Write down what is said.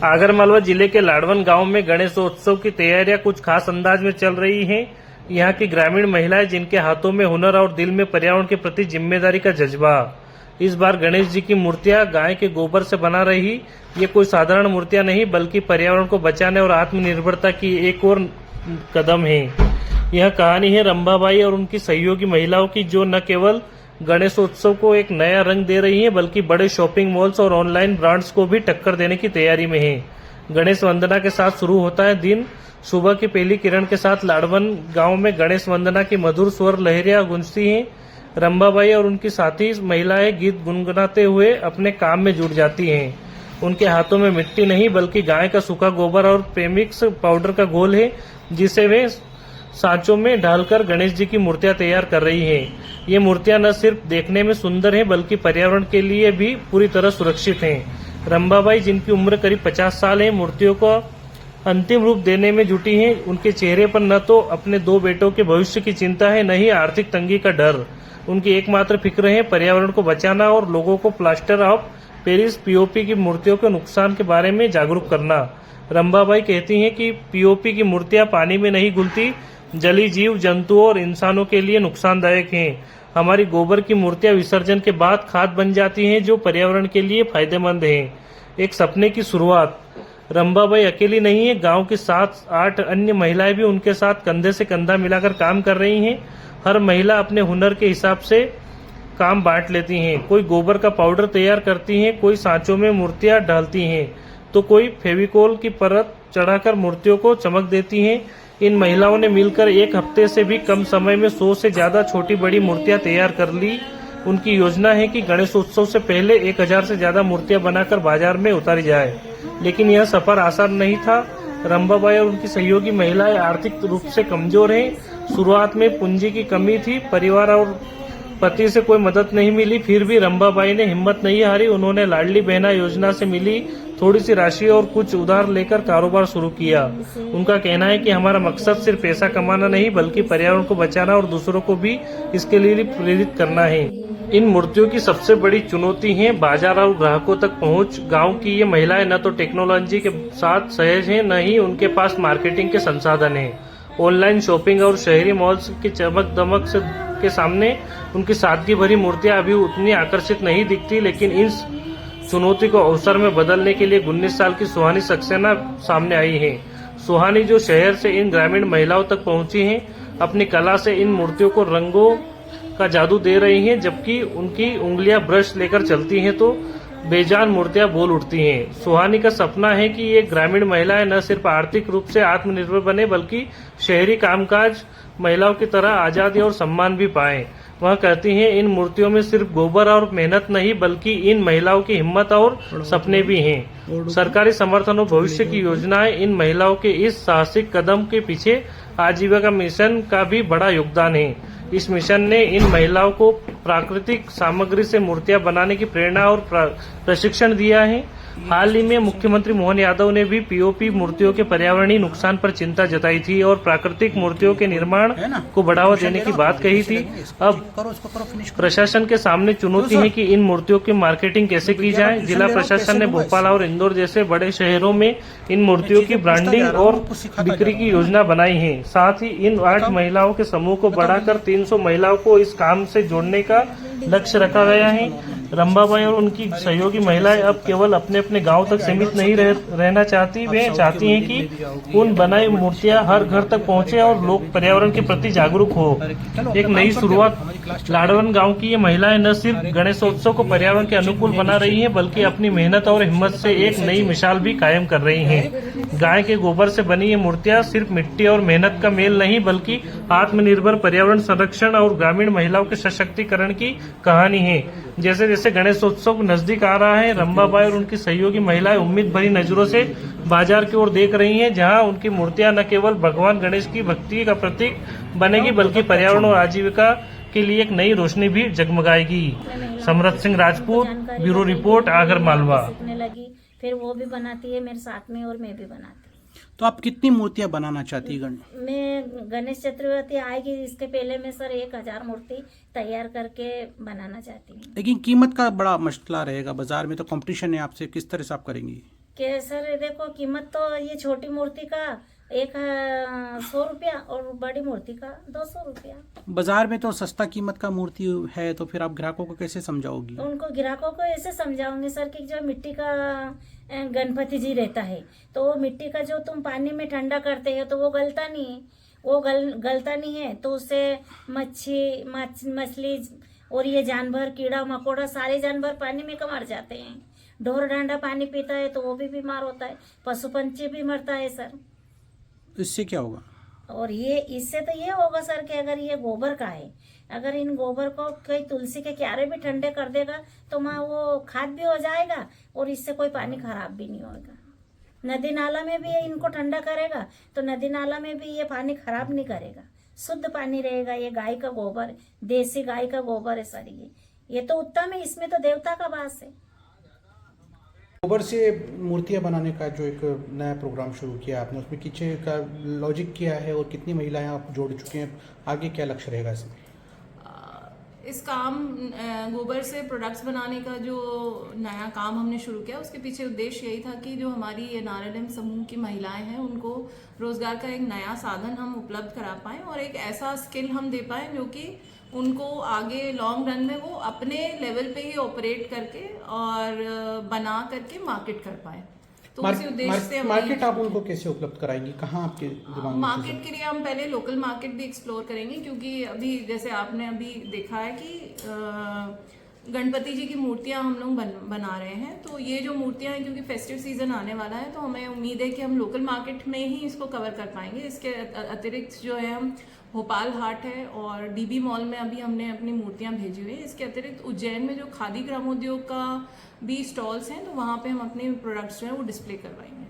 आगरमालवा जिले के लाडवन गांव में गणेशोत्सव की तैयारियां कुछ खास अंदाज में चल रही हैं। यहां की ग्रामीण महिलाएं जिनके हाथों में हुनर और दिल में पर्यावरण के प्रति जिम्मेदारी का जज्बा। इस बार गणेश जी की मूर्तियां गाय के गोबर से बना रही। ये कोई साधारण मूर्तियां नहीं बल्कि पर्यावरण को बचाने और आत्मनिर्भरता की एक और कदम है। यह कहानी है रंभाबाई और उनकी सहयोगी महिलाओं की, जो न केवल गणेशोत्सव को एक नया रंग दे रही है बल्कि बड़े शॉपिंग मॉल्स और ऑनलाइन ब्रांड्स को भी टक्कर देने की तैयारी में है। गणेश वंदना के साथ शुरू होता है दिन। सुबह की पहली किरण के साथ लाडवन गांव में गणेश वंदना की मधुर स्वर लहरियां गूंजती हैं। रंभाबाई और उनकी साथी महिलाएं गीत गुनगुनाते हुए अपने काम में जुट जाती हैं। उनके हाथों में मिट्टी नहीं बल्कि गाय का सूखा गोबर और प्रेमिक्स पाउडर का घोल है, जिसे वे सांचों में डालकर गणेश जी की मूर्तियां तैयार कर रही हैं। ये मूर्तियां न सिर्फ देखने में सुंदर हैं बल्कि पर्यावरण के लिए भी पूरी तरह सुरक्षित हैं। रंभाबाई, जिनकी उम्र करीब 50 साल है, मूर्तियों को अंतिम रूप देने में जुटी हैं। उनके चेहरे पर न तो अपने 2 बेटों के भविष्य की चिंता है, न ही आर्थिक तंगी का डर। उनकी एकमात्र फिक्र है पर्यावरण को बचाना और लोगों को प्लास्टर ऑफ पेरिस पीओपी की मूर्तियों के नुकसान के बारे में जागरूक करना। रंभाबाई कहती हैं कि पीओपी की मूर्तियां पानी में नहीं घुलती, जली जीव जंतुओं और इंसानों के लिए नुकसानदायक हैं। हमारी गोबर की मूर्तियां विसर्जन के बाद खाद बन जाती हैं, जो पर्यावरण के लिए फायदेमंद हैं। एक सपने की शुरुआत। रंभाबाई अकेली नहीं है, गांव की 7-8 अन्य महिलाएं भी उनके साथ कंधे से कंधा मिलाकर काम कर रही हैं। हर महिला अपने हुनर के हिसाब से काम बांट लेती हैं। कोई गोबर का पाउडर तैयार करती हैं, कोई सांचों में मूर्तियां डालती हैं, तो कोई फेविकोल की परत चढ़ाकर मूर्तियों को चमक देती हैं। इन महिलाओं ने मिलकर एक हफ्ते से भी कम समय में 100 से ज्यादा छोटी बड़ी मूर्तियां तैयार कर ली। उनकी योजना है कि गणेशोत्सव से पहले 1000 से ज्यादा मूर्तियां बनाकर बाजार में उतारी जाए। लेकिन यह सफर आसान नहीं था। रंभाबाई और उनकी सहयोगी महिलाएं आर्थिक रूप से कमजोर हैं। शुरुआत में पूंजी की कमी थी, परिवार और पति से कोई मदद नहीं मिली। फिर भी रंभाबाई ने हिम्मत नहीं हारी। उन्होंने लाडली बहना योजना से मिली थोड़ी सी राशि और कुछ उधार लेकर कारोबार शुरू किया। उनका कहना है कि हमारा मकसद सिर्फ पैसा कमाना नहीं बल्कि पर्यावरण को बचाना और दूसरों को भी इसके लिए प्रेरित करना है। इन मूर्तियों की सबसे बड़ी चुनौती है बाजार और ग्राहकों तक पहुंच। गांव की ये महिलाएं न तो टेक्नोलॉजी के साथ सहज हैं, न ही उनके पास मार्केटिंग के संसाधन हैं। ऑनलाइन शॉपिंग और शहरी मॉल्स की चमक दमक के सामने उनकी सादगी भरी मूर्तियां अभी उतनी आकर्षित नहीं दिखती। लेकिन इस चुनौती को अवसर में बदलने के लिए 19 साल की सुहानी सक्सेना सामने आई है। सुहानी, जो शहर से इन ग्रामीण महिलाओं तक पहुंची हैं, अपनी कला से इन मूर्तियों को रंगों का जादू दे रही हैं। जबकि उनकी उंगलियां ब्रश लेकर चलती हैं तो बेजान मूर्तियां बोल उठती हैं। सुहानी का सपना है कि ये ग्रामीण महिलाएं न सिर्फ आर्थिक रूप से आत्मनिर्भर बने बल्कि शहरी कामकाज महिलाओं की तरह आजादी और सम्मान भी पाएं। वह कहती हैं, इन मूर्तियों में सिर्फ गोबर और मेहनत नहीं बल्कि इन महिलाओं की हिम्मत और सपने भी हैं। सरकारी समर्थन और भविष्य की योजनाएं इन महिलाओं के इस साहसिक कदम के पीछे आजीविका मिशन का भी बड़ा योगदान है। इस मिशन ने इन महिलाओं को प्राकृतिक सामग्री से मूर्तियां बनाने की प्रेरणा और प्रशिक्षण दिया है। हाल ही में मुख्यमंत्री मोहन यादव ने भी पीओपी मूर्तियों के पर्यावरणीय नुकसान पर चिंता जताई थी और प्राकृतिक मूर्तियों के निर्माण को बढ़ावा देने की बात कही थी। अब प्रशासन के सामने चुनौती है कि इन मूर्तियों की मार्केटिंग कैसे की जाए। जिला प्रशासन ने भोपाल और इंदौर जैसे बड़े शहरों में इन मूर्तियों की ब्रांडिंग और बिक्री की योजना बनाई है। साथ ही इन 8 महिलाओं के समूह को बढ़ाकर 300 महिलाओं को इस काम से जोड़ने का लक्ष्य रखा गया है। रंभाबाई और उनकी सहयोगी महिलाएं अब केवल अपने अपने गांव तक सीमित नहीं रहना चाहती। वे चाहती हैं कि उन बनाई मूर्तियां हर घर तक पहुंचे और लोग पर्यावरण के प्रति जागरूक हो। एक नई शुरुआत। लाडवन गांव की ये महिलाएं न सिर्फ गणेशोत्सव को पर्यावरण के अनुकूल बना रही हैं बल्कि अपनी मेहनत और हिम्मत से एक नई मिसाल भी कायम कर रही हैं। गाय के गोबर से बनी ये मूर्तियां सिर्फ मिट्टी और मेहनत का मेल नहीं बल्कि आत्मनिर्भर पर्यावरण संरक्षण और ग्रामीण महिलाओं के सशक्तिकरण की कहानी है। जैसे जैसे गणेशोत्सव नजदीक आ रहा है, रंभाबाई और उनकी सहयोगी महिलाएं उम्मीद भरी नजरों से बाजार की ओर देख रही हैं, जहां उनकी मूर्तियां न केवल भगवान गणेश की भक्ति का प्रतीक बनेगी बल्कि पर्यावरण और आजीविका के लिए एक नई रोशनी भी जगमगाएगी। समरत सिंह राजपूत, ब्यूरो रिपोर्ट, आगरमालवा। फिर वो भी बनाती है मेरे साथ में और मैं भी बनाती हूँ। तो आप कितनी मूर्तियां बनाना चाहती है? मैं गणेश चतुर्थी आएगी इसके पहले मैं सर 1000 मूर्ति तैयार करके बनाना चाहती हूँ। लेकिन कीमत का बड़ा मसला रहेगा, बाजार में तो कंपटीशन है आपसे, किस तरह से आप करेंगी? कि सर देखो कीमत तो ये छोटी मूर्ति का 100 रुपया और बड़ी मूर्ति का 200 रुपया। बाजार में तो सस्ता कीमत का मूर्ति है, तो फिर आप ग्राहकों को कैसे समझाओगी? उनको ग्राहकों को ऐसे समझाऊंगी सर कि जो मिट्टी का गणपति जी रहता है, तो वो मिट्टी का जो तुम पानी में ठंडा करते हो तो वो गलता नहीं है, वो गलता नहीं है, तो उससे मछली और ये जानवर कीड़ा मकोड़ा सारे जानवर पानी में मर जाते हैं। ढोर ढांडा पानी पीता है तो वो भी बीमार होता है, पशु पंछी भी मरता है सर। इससे क्या होगा? और ये इससे तो ये होगा सर कि अगर ये गोबर का है, अगर इन गोबर को कोई तुलसी के क्यारे भी ठंडे कर देगा तो वहाँ वो खाद भी हो जाएगा और इससे कोई पानी खराब भी नहीं होगा। नदी नाला में भी ये इनको ठंडा करेगा तो नदी नाला में भी ये पानी खराब नहीं करेगा, शुद्ध पानी रहेगा। ये गाय का गोबर, देसी गाय का गोबर है सर। ये तो उत्तम है, इसमें तो देवता का वास है। गोबर से मूर्तियां बनाने का जो एक नया प्रोग्राम शुरू किया आपने, उसमें पीछे का लॉजिक क्या है और कितनी महिलाएं आप जोड़ चुके हैं? आगे क्या लक्ष्य रहेगा इसमें? इस काम गोबर से प्रोडक्ट्स बनाने का जो नया काम हमने शुरू किया, उसके पीछे उद्देश्य यही था कि जो हमारी NRLM समूह की महिलाएं हैं उनको रोजगार का एक नया साधन हम उपलब्ध करा पाएं और एक ऐसा स्किल हम दे पाएं जो कि उनको आगे लॉन्ग रन में वो अपने लेवल पे ही ऑपरेट करके और बना करके मार्केट कर पाए। तो उसी उद्देश्य से मार्केट आप उनको कैसे उपलब्ध कराएंगी? कहाँ आपके दिमाग में? मार्केट के लिए हम पहले लोकल मार्केट भी एक्सप्लोर करेंगे, क्योंकि अभी जैसे आपने अभी देखा है कि गणपति जी की मूर्तियां हम लोग बना रहे हैं, तो ये जो मूर्तियां हैं क्योंकि फेस्टिव सीजन आने वाला है तो हमें उम्मीद है कि हम लोकल मार्केट में ही इसको कवर कर पाएंगे। इसके अतिरिक्त जो है हम भोपाल हाट है और DB मॉल में अभी हमने अपनी मूर्तियां भेजी हुई है। इसके अतिरिक्त उज्जैन में जो खादी ग्रामोद्योग का भी स्टॉल्स हैं तो वहाँ पे हम अपने प्रोडक्ट्स जो है वो डिस्प्ले करवाएंगे।